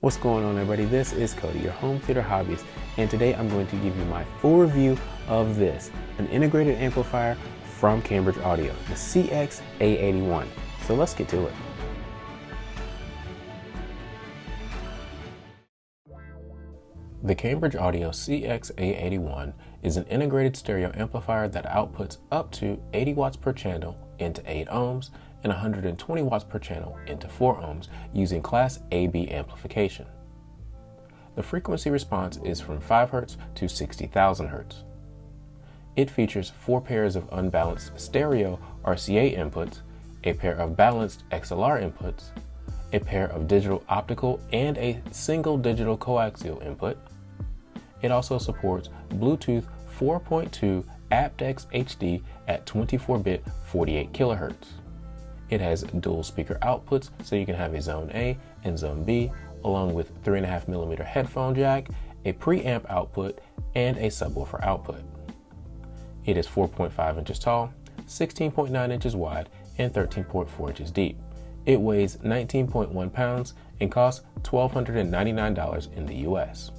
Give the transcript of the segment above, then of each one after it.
What's going on, everybody? This is Cody, your home theater hobbyist, and today I'm going to give you my full review of this, an integrated amplifier from Cambridge Audio, the CXA81. So let's get to it. The Cambridge Audio CXA81 is an integrated stereo amplifier that outputs up to 80 watts per channel into 8 ohms and 120 watts per channel into 4 ohms using Class AB amplification. The frequency response is from 5 Hz to 60,000 Hz. It features 4 pairs of unbalanced stereo RCA inputs, a pair of balanced XLR inputs, a pair of digital optical, and a single digital coaxial input. It also supports Bluetooth 4.2 aptX HD at 24-bit 48 kHz. It has dual speaker outputs, so you can have a Zone A and Zone B, along with 3.5mm headphone jack, a preamp output, and a subwoofer output. It is 4.5 inches tall, 16.9 inches wide, and 13.4 inches deep. It weighs 19.1 pounds and costs $1,299 in the US.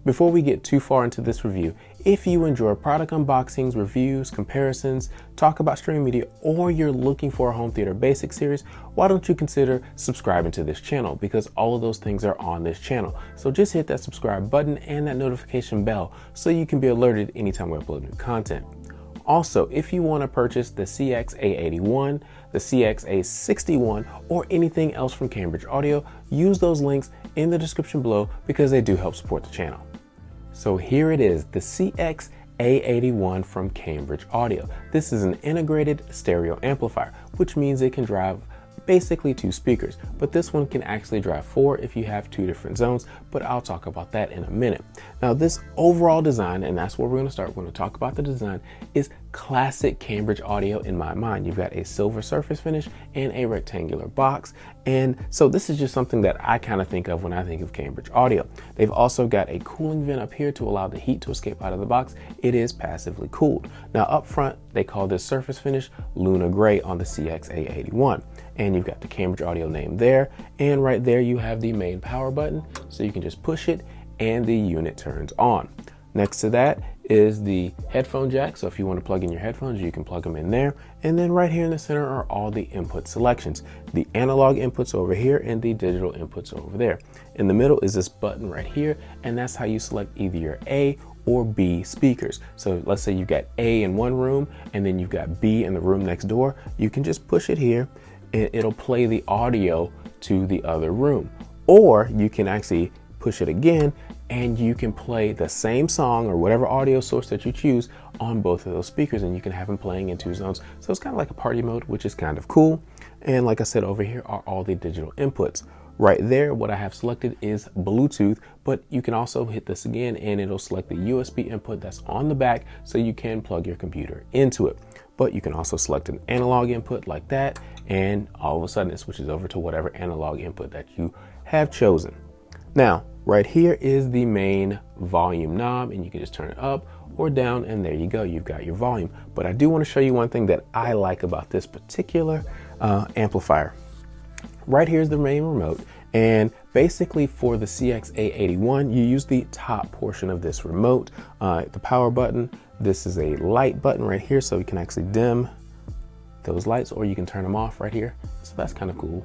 Before we get too far into this review, if you enjoy product unboxings, reviews, comparisons, talk about streaming media, or you're looking for a home theater basics series, why don't you consider subscribing to this channel, because all of those things are on this channel. So just hit that subscribe button and that notification bell so you can be alerted anytime we upload new content. Also, if you want to purchase the CXA81, the CXA61, or anything else from Cambridge Audio, use those links in the description below because they do help support the channel. So here it is, the CXA81 from Cambridge Audio. This is an integrated stereo amplifier, which means it can drive basically 2 speakers, but this one can actually drive 4 if you have 2 different zones, but I'll talk about that in a minute. Now, this overall design, and that's where we're going to start, we're going to talk about the design, is classic Cambridge Audio in my mind. You've got a silver surface finish and a rectangular box, and so this is just something that I kind of think of when I think of Cambridge Audio. They've also got a cooling vent up here to allow the heat to escape out of the box. It is passively cooled. Now up front, they call this surface finish Luna Gray on the CXA81. And you've got the Cambridge Audio name there, and right there you have the main power button, so you can just push it and the unit turns on. Next to that is the headphone jack, so if you want to plug in your headphones, you can plug them in there. And then right here in the center are all the input selections. The analog inputs over here and the digital inputs over there. In the middle is this button right here, and that's how you select either your A or B speakers. So let's say you've got A in one room and then you've got B in the room next door. You can just push it here, it'll play the audio to the other room. Or you can actually push it again and you can play the same song or whatever audio source that you choose on both of those speakers, and you can have them playing in 2 zones. So it's kind of like a party mode, which is kind of cool. And like I said, over here are all the digital inputs. Right there, what I have selected is Bluetooth, but you can also hit this again and it'll select the USB input that's on the back, so you can plug your computer into it. But you can also select an analog input like that, and all of a sudden it switches over to whatever analog input that you have chosen. Now, right here is the main volume knob, and you can just turn it up or down, and there you go, you've got your volume. But I do want to show you one thing that I like about this particular amplifier. Right here is the main remote, and basically for the CXA81, you use the top portion of this remote, the power button. This is a light button right here, so you can actually dim those lights, or you can turn them off right here. So that's kind of cool.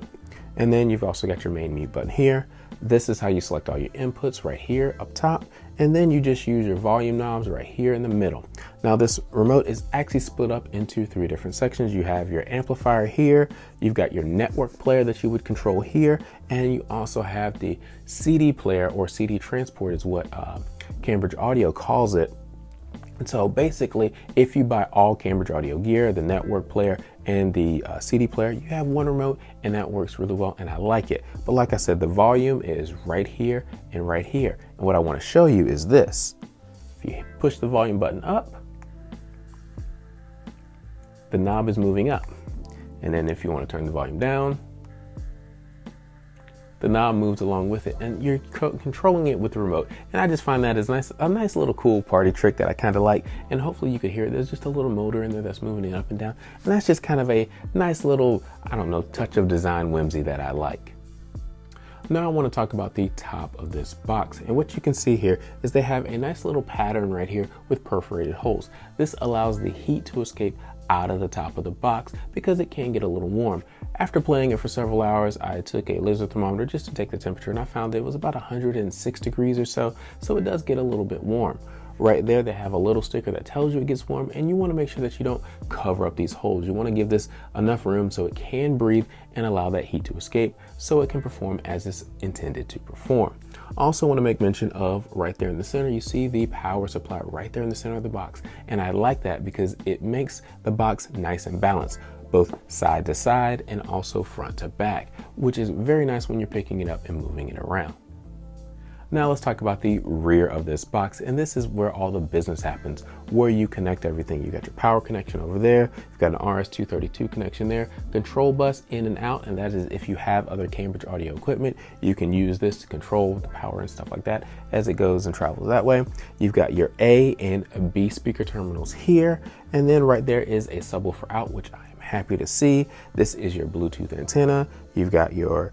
And then you've also got your main mute button here. This is how you select all your inputs right here up top. And then you just use your volume knobs right here in the middle. Now this remote is actually split up into 3 different sections. You have your amplifier here, you've got your network player that you would control here, and you also have the CD player, or CD transport is what Cambridge Audio calls it. And so basically, if you buy all Cambridge Audio gear, the network player and the CD player, you have one remote, and that works really well, and I like it. But like I said, the volume is right here and right here. And what I want to show you is this. If you push the volume button up, the knob is moving up. And then if you want to turn the volume down, the knob moves along with it, and you're controlling it with the remote. And I just find that is a nice little cool party trick that I kind of like. And hopefully you could hear it. There's just a little motor in there that's moving it up and down. And that's just kind of a nice little, I don't know, touch of design whimsy that I like. Now I want to talk about the top of this box, and what you can see here is they have a nice little pattern right here with perforated holes. This allows the heat to escape out of the top of the box because it can get a little warm. After playing it for several hours, I took a laser thermometer just to take the temperature, and I found that it was about 106 degrees or so, so it does get a little bit warm. Right there, they have a little sticker that tells you it gets warm, and you want to make sure that you don't cover up these holes. You want to give this enough room so it can breathe and allow that heat to escape so it can perform as it's intended to perform. Also want to make mention of right there in the center, you see the power supply right there in the center of the box. And I like that because it makes the box nice and balanced, both side to side and also front to back, which is very nice when you're picking it up and moving it around. Now let's talk about the rear of this box, and this is where all the business happens, where you connect everything. You got your power connection over there, you've got an RS-232 connection there, control bus in and out, and that is if you have other Cambridge audio equipment, you can use this to control the power and stuff like that as it goes and travels that way. You've got your A and B speaker terminals here, and then right there is a subwoofer out, which I am happy to see. This is your Bluetooth antenna. You've got your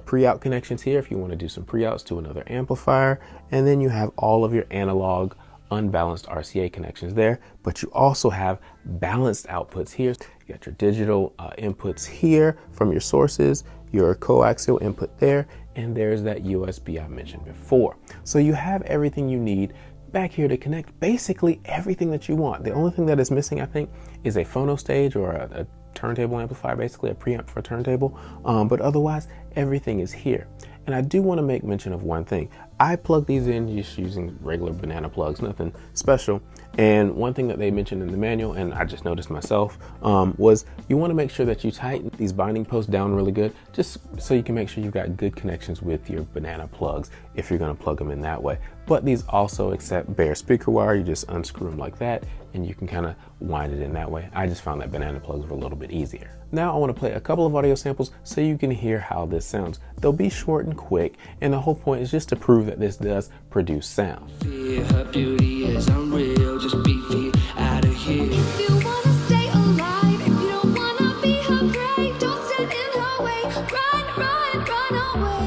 pre-out connections here if you want to do some pre-outs to another amplifier, and then you have all of your analog unbalanced RCA connections there, but you also have balanced outputs here. You got your digital inputs here from your sources, your coaxial input there, and there's that USB I mentioned before. So you have everything you need back here to connect basically everything that you want. The only thing that is missing, I think, is a phono stage or a turntable amplifier, basically a preamp for a turntable, but otherwise everything is here. And I do want to make mention of one thing. I plug these in just using regular banana plugs, nothing special. And one thing that they mentioned in the manual, and I just noticed myself, was you want to make sure that you tighten these binding posts down really good, just so you can make sure you've got good connections with your banana plugs if you're going to plug them in that way. But these also accept bare speaker wire. You just unscrew them like that, and you can kind of wind it in that way. I just found that banana plugs were a little bit easier. Now I want to play a couple of audio samples so you can hear how this sounds. They'll be short and quick, and the whole point is just to prove that this does produce sound. Her beauty is unreal, just beat me out of here. If you wanna stay alive, if you don't wanna be her prey, don't stand in her way, run away.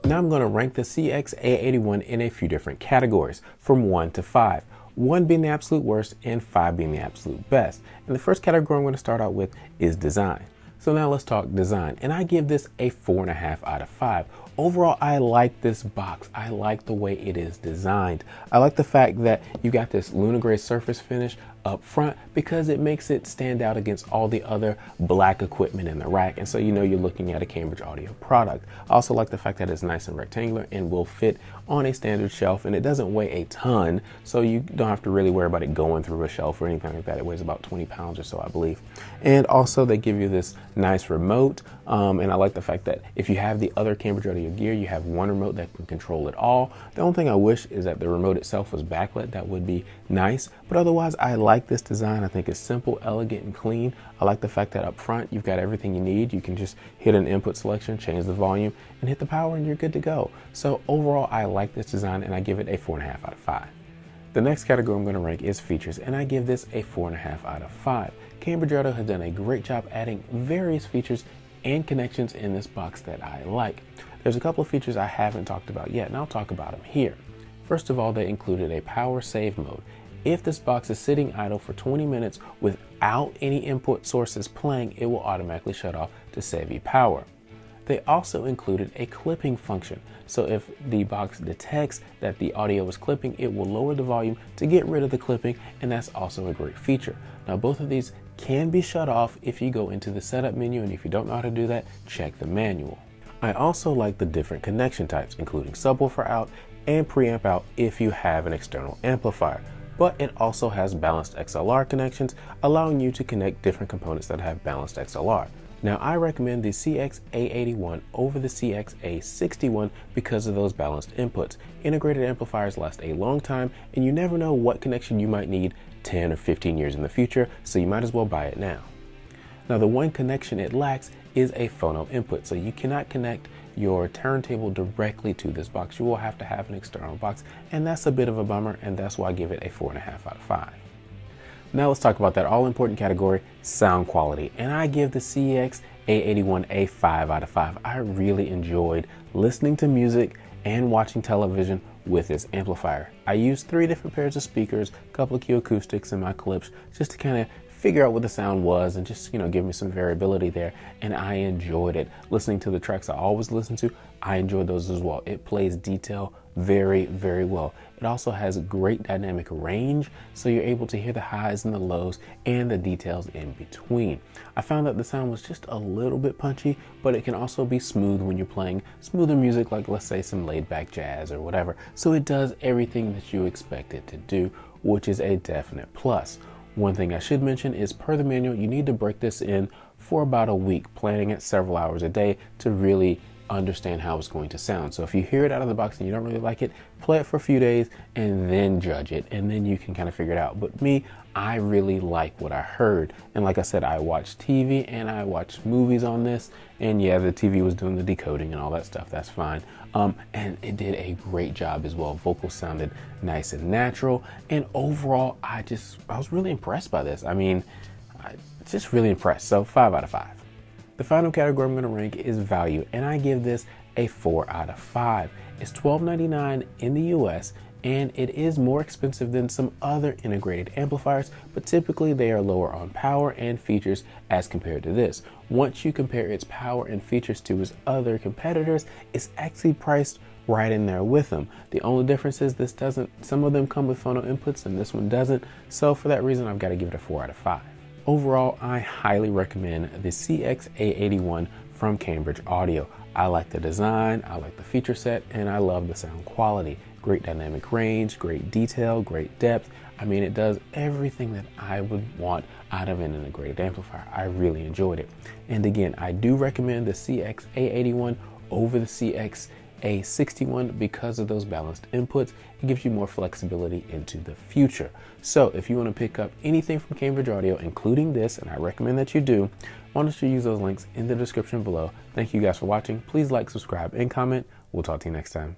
Now I'm going to rank the CXA81 in a few different categories, from 1 to 5. 1 being the absolute worst and 5 being the absolute best. And the first category I'm going to start out with is design. So now let's talk design, and I give this a 4.5 out of 5. Overall, I like this box. I like the way it is designed. I like the fact that you got this Luna Gray surface finish up front because it makes it stand out against all the other black equipment in the rack, and so you know you're looking at a Cambridge Audio product. I also like the fact that it's nice and rectangular and will fit on a standard shelf, and it doesn't weigh a ton, so you don't have to really worry about it going through a shelf or anything like that. It weighs about 20 pounds or so, I believe. And also they give you this nice remote, and I like the fact that if you have the other Cambridge Audio gear, you have one remote that can control it all. The only thing I wish is that the remote itself was backlit. That would be nice, but otherwise I like this design. I think it's simple, elegant, and clean. I like the fact that up front you've got everything you need. You can just hit an input selection, change the volume, and hit the power, and you're good to go. So overall, I like this design, and I give it a 4.5 out of 5. The next category I'm going to rank is features, and I give this a 4.5 out of 5. Cambridge Audio has done a great job adding various features and connections in this box that I like. There's a couple of features I haven't talked about yet, and I'll talk about them here. First of all, they included a power save mode. If this box is sitting idle for 20 minutes without any input sources playing, it will automatically shut off to save you power. They also included a clipping function. So if the box detects that the audio is clipping, it will lower the volume to get rid of the clipping, and that's also a great feature. Now, both of these can be shut off if you go into the setup menu, and if you don't know how to do that, check the manual. I also like the different connection types, including subwoofer out and preamp out if you have an external amplifier. But it also has balanced XLR connections, allowing you to connect different components that have balanced XLR. Now, I recommend the CXA81 over the CXA61 because of those balanced inputs. Integrated amplifiers last a long time, and you never know what connection you might need 10 or 15 years in the future, so you might as well buy it now. Now, the one connection it lacks is a phono input, so you cannot connect your turntable directly to this box. You will have to have an external box, and that's a bit of a bummer, and that's why I give it a 4.5 out of 5. Now let's talk about that all-important category, sound quality, and I give the CX81 a 5 out of 5. I really enjoyed listening to music and watching television with this amplifier. I used 3 different pairs of speakers, a couple of Q acoustics in my clips, just to kind of figure out what the sound was and just, give me some variability there. And I enjoyed it. Listening to the tracks I always listen to, I enjoyed those as well. It plays detail very, very well. It also has great dynamic range, so you're able to hear the highs and the lows and the details in between. I found that the sound was just a little bit punchy, but it can also be smooth when you're playing smoother music, like let's say some laid back jazz or whatever. So it does everything that you expect it to do, which is a definite plus. One thing I should mention is, per the manual, you need to break this in for about a week, planning it several hours a day to really understand how it's going to sound. So if you hear it out of the box and you don't really like it, play it for a few days and then judge it, and then you can kind of figure it out. But me, I really like what I heard. And like I said, I watched TV and I watched movies on this, and yeah, the TV was doing the decoding and all that stuff. That's fine. And it did a great job as well. Vocals sounded nice and natural, and overall, I was really impressed by this. I mean, just really impressed. So 5 out of 5. The final category I'm going to rank is value, and I give this a 4 out of 5. It's $12.99 in the US, and it is more expensive than some other integrated amplifiers, but typically they are lower on power and features as compared to this. Once you compare its power and features to its other competitors, it's actually priced right in there with them. The only difference is this doesn't, some of them come with phono inputs and this one doesn't, so for that reason I've got to give it a 4 out of 5. Overall, I highly recommend the CX81 from Cambridge Audio. I like the design, I like the feature set, and I love the sound quality. Great dynamic range, great detail, great depth. I mean, it does everything that I would want out of an integrated amplifier. I really enjoyed it. And again, I do recommend the CX81 over the CXA61 because of those balanced inputs. It gives you more flexibility into the future. So if you want to pick up anything from Cambridge Audio, including this, and I recommend that you do, why don't you use those links in the description below. Thank you guys for watching. Please like, subscribe, and comment. We'll talk to you next time.